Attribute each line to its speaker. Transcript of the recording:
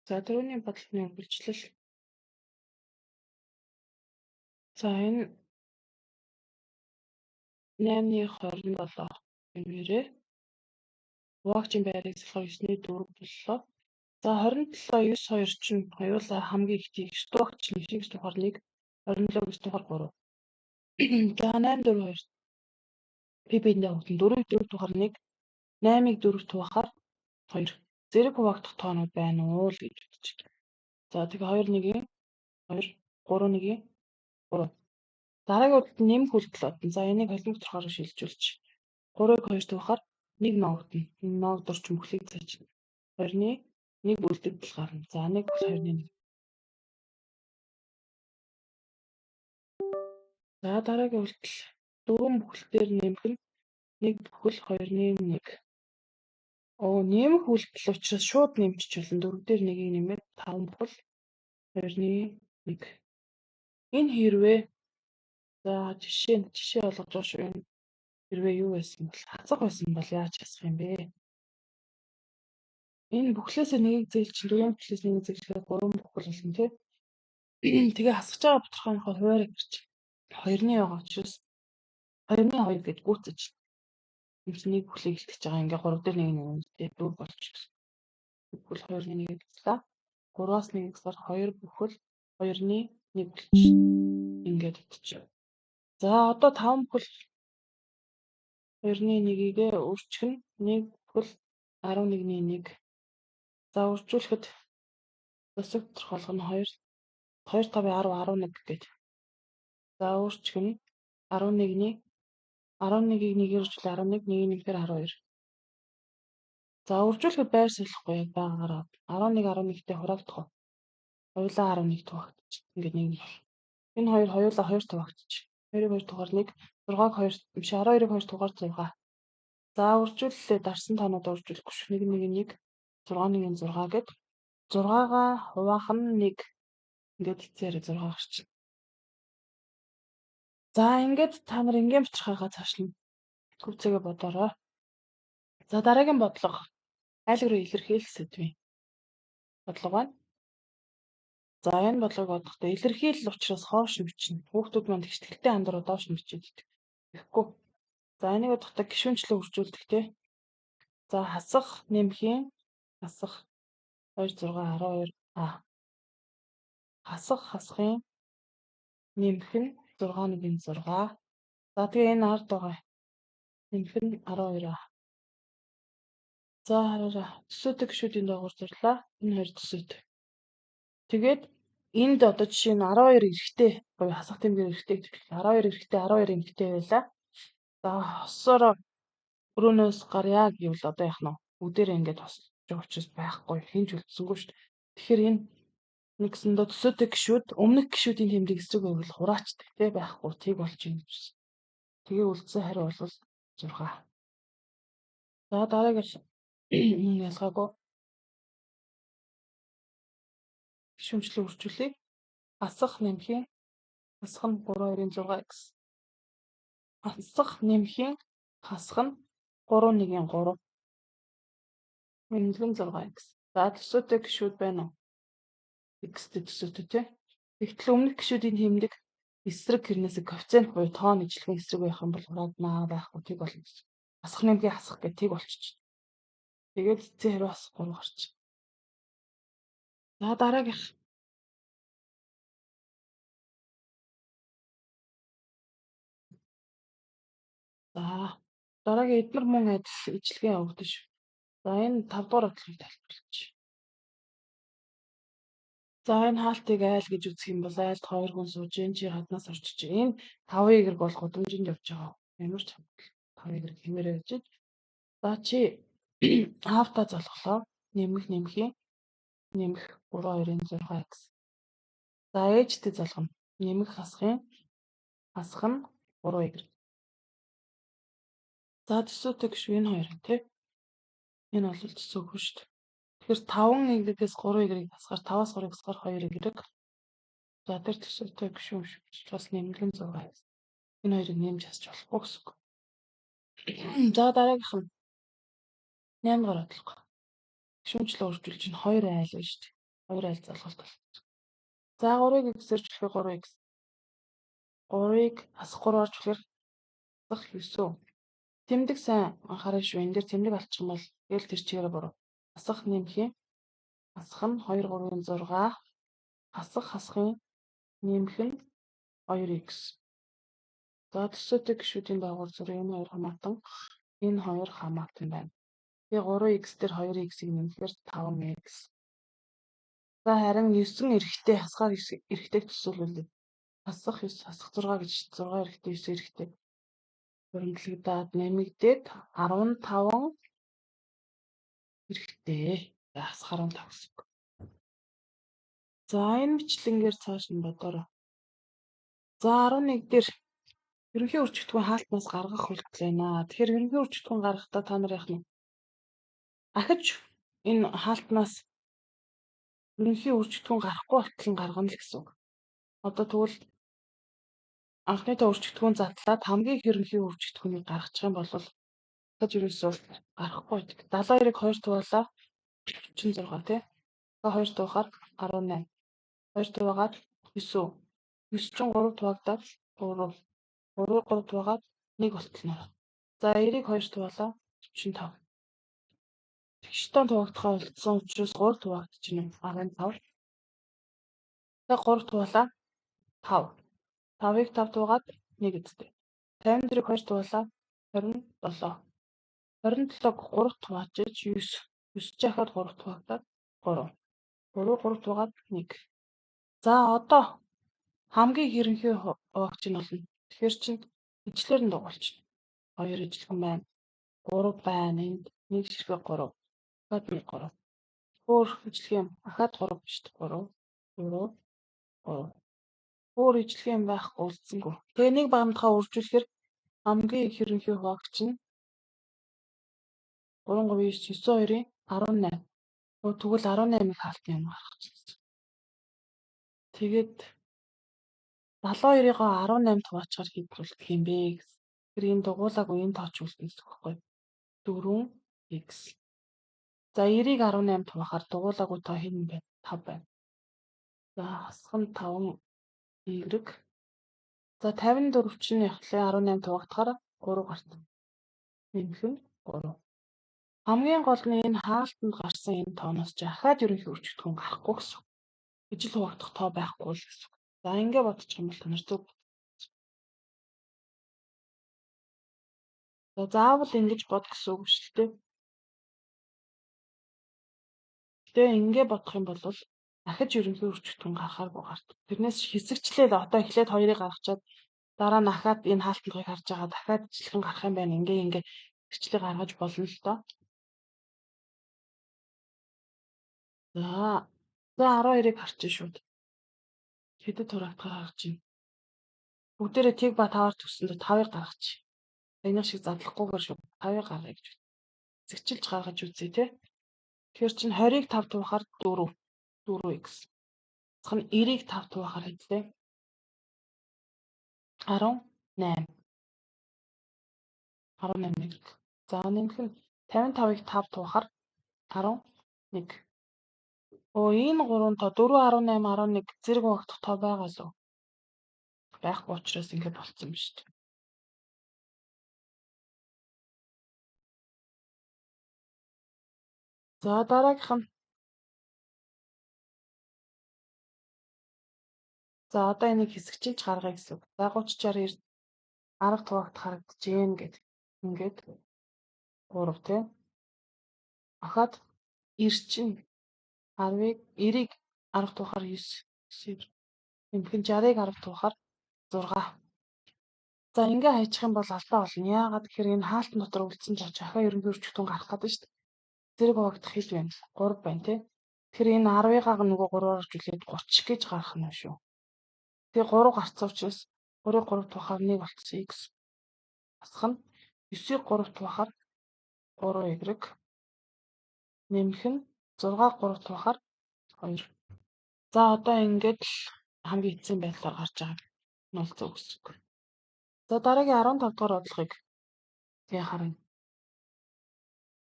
Speaker 1: За түрүүний бодлогын үргэлжлэл. За энэ 8-27 гэмээрээ хуваагчийн байрыг салахаар 9-4 боллоо. За 27-9-2 чинь хоёулаа хамгийн их тийгш дугч нэг тухаар 1 27 тухаар 3. За 8-4-2 пипэндээ хөвтөн 4 тухаар 1 8-ыг 4 тухаар 2. Зэрэг хуваагдах тоонууд байна уу л гэж бодож байна. За тэгээ 2-1-ийн 2 3-1-ийн 3. Дараагийн удалд нэмэх үйлдэл бодно. За энийг холимог төрхөөр шилжүүлж 3-ыг 2 тухаар 1 ногдно. Энэ ногд орчим бүхлийг зааж 2-ны 1 үлдэгдэл гарна. За 1 бол 2-ны 1. За дараагийн үйлдэл 4 бүхэлдээр нэмэх нь 1 бүхэл 2-ны 1. Нэмэх үйлдэл учраас шууд нэмчих болно. 4 дээр 1-ийг нэмээд 5 бүхэл 2-ны 1. Энэ хэрвээ за жишээ олгож байгаа шүү. Энэ хэрвээ юу байсан бол хазах байсан бол яаж хасах юм бэ? Энэ бүхлээсээ нэгийг зээлж 4 бүхлээс нэгийг зээлжлэхээр 3 бүхэл болно тий. Тэгээ хасах байгаа тодорхойнхоо хуваарийг гарч 2-ны байгаа учраас 2-ны 2 гэж гүйцэж нэг бүхлийг илтгэж байгаа. Ингээ 3 дээр 1 нэмэлтээ 4 болчихсон. Бүхэл 2-ны 1 гэслээ. 3-аас 1-ийг сар 2 бүхэл 2-ны 1 болчих. Ингээд утчих. За одоо 5 бүхэл 2-ны 1-ийг өрчих нь 1 бүхэл 11-ний 1. За үржүүлэхэд бусаг тодорхойлго нь 2 5 10 11 гэдэг. За өөрчих нь 11-ний 11-ийг 1-ээр үржүүл 11 1-ийг нэмэхээр 12. За үржүүлэхэд байр суурьлахгүй яг байгаагаар 11 11-тэй хураагдах уу? Хоёулаа 11 туваагдчих. Ингээд нэг нь бол. Энэ хоёр хоёулаа 2 туваагдчих. 2-ыг 2 тухаар 1 6-г 2 биш 12-ыг 2 тухаар 6. За үржүүлэлээ дарсан тоонууд үржүүлэхгүй шүү. 1 6-ыг 6 гэд 6-гаа хуваах нь 1 ингээд эцээр 6 гарчих. За ингээд та нар ингийн бочхойгоо цаашлна. Төвцөөгөө бодоорой. За дараагийн бодлого айл руу илэрхийлэх сэдвийн бодлого байна. За энэ бодлогыг бодохдоо илэрхийлэл учраас хоош бичнэ. Хүүхдүүд манд ихтгэлтэй андруу доош нь бичээд идэг. Тэгэхгүй. За энийг бодохдоо гишүүнчлэн үржүүлдэг те. За хасах нэмхийн хасах 2 6 12 хасахын нэмэх нь 6-1 6. За тэгээ энэ ард байгаа. Нэмэх нь 12. За хараарай. Төсөөтэй гишүүдийн доогуур зурлаа. Энэ хоёр төсөөтэй. Тэгээд энд одоо жишээ нь 12 эрэхтэй буюу хасах тэмдэг эрэхтэй гэж хэлээ. 12 эрэхтэй 12 эмэгтэй байлаа. За хосоор өрөөнөөс гарьяа гэвэл одоо яах нь бүгдээрээ ингээд хосож байгаа учраас байхгүй хинж үлдсэнгүй шүү дээ. Тэгэхээр энэ нэгсэндээ төсөөтэй гишүүд өмнөх гишүүдийн тэмдэг эсрэг байвал хураачдаг те байхгүй тийг болж юм гэсэн. Тэгээ үлдсэн хариу бол 6. За дараагийн ялгаагүй гишүүнчлэн үржүүлээ. Хасах нэмхийн хасах нь 3 2 6 x. Хасах нэмхийн хасах нь 3 1 3. Минлэн 6x. За төсөөтэй гишүүд байна уу? X-тэй төсөөтэй тий. Тэгтэл өмнөх гишүүдийн тэмдэг эсрэг гэрнээс коэффициент буюу тоон ижлэхэн эсрэг байх юм бол хураагдмаа байхгүй тийг болно гэж. Хасах нэмгийн хасах гэх тийг болчих. Тэгээд эцсийн хариу бас 3 гарч. За дараагийнх. За дараагийн эдмэр мөн адил ижлэхэн явагдаж шүү. За энэ 5 дугаар бодлогыг тайлбарлаж. За энэ хаалтыг айл гэж үзэх юм бол айлд 2 хүн сууж ин чи хаднаас орчиж. Энэ 5 игэр бол гудамжинд явж байгаа. Ямар ч 5 игэр хэмээрээ байж. За чи хаалтаа залглаа. Нэмэх 3 2 6x. За ээжтэй залгана. Нэмэх хасах нь 3 игэр. За төсөөтэй гişүү энэ хоёр тий. Энэ бол төсөөгүй шүү дээ. Тэгэхээр 5 игрээс 3 игрийг хасгаар 5-аас 3-ыг хасгаар 2 игрэг. За тэр төсөөтэй гişүү бас нэмлэн 6x. Энэ хоёрыг нэмж хасч болохгүй гэсэн үг. За дараагийнх нь 8 дугаар бодлого. Гишүүнчлэн үржүүлж чинь 2 айл байна шүү дээ. 2 айлзалгалт бол. За 3-ыг x-ээр чөлхөө 3x. 3-ыг асах 3 орж ихээр асах 9. Тэмдэг сайн анхаарай шүү. Энэ дээр тэмдэг алчих юм бол тэгэл тэр чигээр буруу. Асах нэмэх юм. Асах нь 2 3-ын 6. Хасахын нэмэх нь 2x. За төсөөтэй гишүүдийн дагуур зэрэг энэ 2 хамаатан энэ 2 хамаатан байна. Тэгээ 3x дээр 2x-ийг нэмэхээр 5x. За харин 9 эрэхтэй хасгаар эрэхтэйг төсөөлүүлээ. Хасах 9 хасах 6 гэж 6 эрэхтэй 9 эрэхтэй. Хөрөнгөлөгдөд нэмэгдээд 15 эрэхтэй. Хасах 15 гэсэн үг. За энэ бичлэнгээр цааш нь бодоорой. За 11 дээр ерөнхий үржигдэггүй хаалтнаас гаргах үйлдэл байна. Тэгэхээр ерөнхий үржигдэггүй гаргахдаа та нар яах нь? Ахиж энэ хаалтнаас ерөнхий үржигдэггүй гарахгүй болтол нь гаргана л гэсэн үг. Одоо тэгвэл анхныдаа үржигдэггүй задлаад хамгийн их ерөнхий үржигдэггүйнийг гаргачих юм бол дахиж ерөөсөө гарахгүй байдаг. 72-ыг 2 туулаа 46 тий. Тэгээ 2 туухаар 18. 2 туугаад 9. 9 чинь 3 туугадаад 3. 3-ыг 3 туугаад 1 болтолно. За 90-ыг 2 туулаа 45. Тэгштэн туугдахаа болцсон учраас 3 туугдчихна. 15. Тэгээ 3 туулаа 5. 5-ыг 5 туугаад 1 үстэй. 54-ыг 2 туулаа 27. 27-г 3 туваачиж 9. 9 жахад 3 туваагдаад 3. 3-ыг 3 туугаад 1. За одоо хамгийн их ерөнхий хуваагч нь болно. Тэгэхээр чинь ижлэр нь дугуулчихна. 2 ижлэгэн байна. 3 байна. Энд 1 ширхэг 3. Дахиад 1 3. Өөр ижлэг юм. Ахаад 3 биш 3. 4. 3. Өөр ижлэг юм байхгүй үлдсэнгүй. Тэгээ нэг багамдхаа үржүүлэхээр хамгийн их ерөнхий хуваагч нь 3 3 9 9 2-ын 18. Тэгвэл 18-ыг хаалтын юм гаргах гэсэн. Тэгээд 72-ыг 18 туваачаар хэд үлдэх юм бэ гэсэн. Тэр энэ дугуулаагүй энэ тооч үлдэнэ гэсэн үг байхгүй. 4x. За 90-ыг 18 туваахаар дугуулаагүй тоо хэн юм бэ? 5 байна. За хасах нь 5y. За 54 чинь явахлаа 18 туваагдахаар 3 гарт. Нэмэх нь 3. Хамгийн гол нь энэ хаалтанд гарсан энэ тооноос ч ахаад ерөнхий үржигдэхүүн гарахгүй гэсэн. Ижил хуваагдах тоо байхгүй л гэсэн. За ингэ бодчих юм бол та нар зөв. За заавал ингэж бод гэсэн үг шүү дээ. Тэгээ ингэ бодох юм бол дахиж ерөнхий үржигдэхүүн гарахааргүй гарт. Тэрнээс хэсэгчлээ одоо эхлээд 2-ыг гаргачаад дараа нь ахаад энэ хаалтныг харж байгаа дахиад ижлэгэн гарах юм байна. Ингээ хэсэгчлээ гаргаж болно л доо. За 12-ыг харчих шууд. Хэдэд хураагдахаар харж байна. Бүгдээрээ тэг ба 5-аар төгсөндө 5-ыг гаргачих. Энэ шиг задлахгүйгээр шүү. 5-ыг гаргая гэж. Зэгчилж гаргаж үзье тий. Тэгэхээр чинь 20-ыг 5 туухаар 4. 4x. Цах нь 90-ыг 5 туухаар хэдтэй? 18. 18. За нэмэх нь 55-ыг 5 туухаар 11. Энэ 3 тоо 4 18 11 зэрэг багтах тоо байгаа л уу? Байхгүй учраас ингэ болцсон юм шүү дээ. За дараагийнх нь. За одоо энийг хэсэгчилж гаргая гэсэн үг. За 30 60 арга тугаагт харагдчихээн гэд. Ингээд 3 тий. Ахаад 90 чинь 10-ыг 90-ыг арга туухаар 9. Нэмэх нь 60-ыг арга туухаар 6. За ингээ хайчих юм бол алдаа болно. Яагаад гэхээр энэ хаалтан дотор үлдсэн ч ахаа ерөнхий үржигдэхүүн гарах гэдэг шүү дээ. Зэрэг хуваагдах хэд байна? 3 байна тий. Тэгэхээр энэ 10-ыг нөгөө 3-оор оржуулээд 30 гэж гарах нь шүү. Тэгээ 3 гарцсан учраас 3-ыг 3 туухаар 1 болчихсон x. Асах нь 9-ыг 3 туухаар 3y. Нэмэх нь 6-ыг 3 туухаар 2. За одоо ингээд л хамгийн эцсийн байдлаар гарч байгаа. Нол зөв гэсэн үг. За дараагийн 15 дугаар бодлогыг тэгээ харна.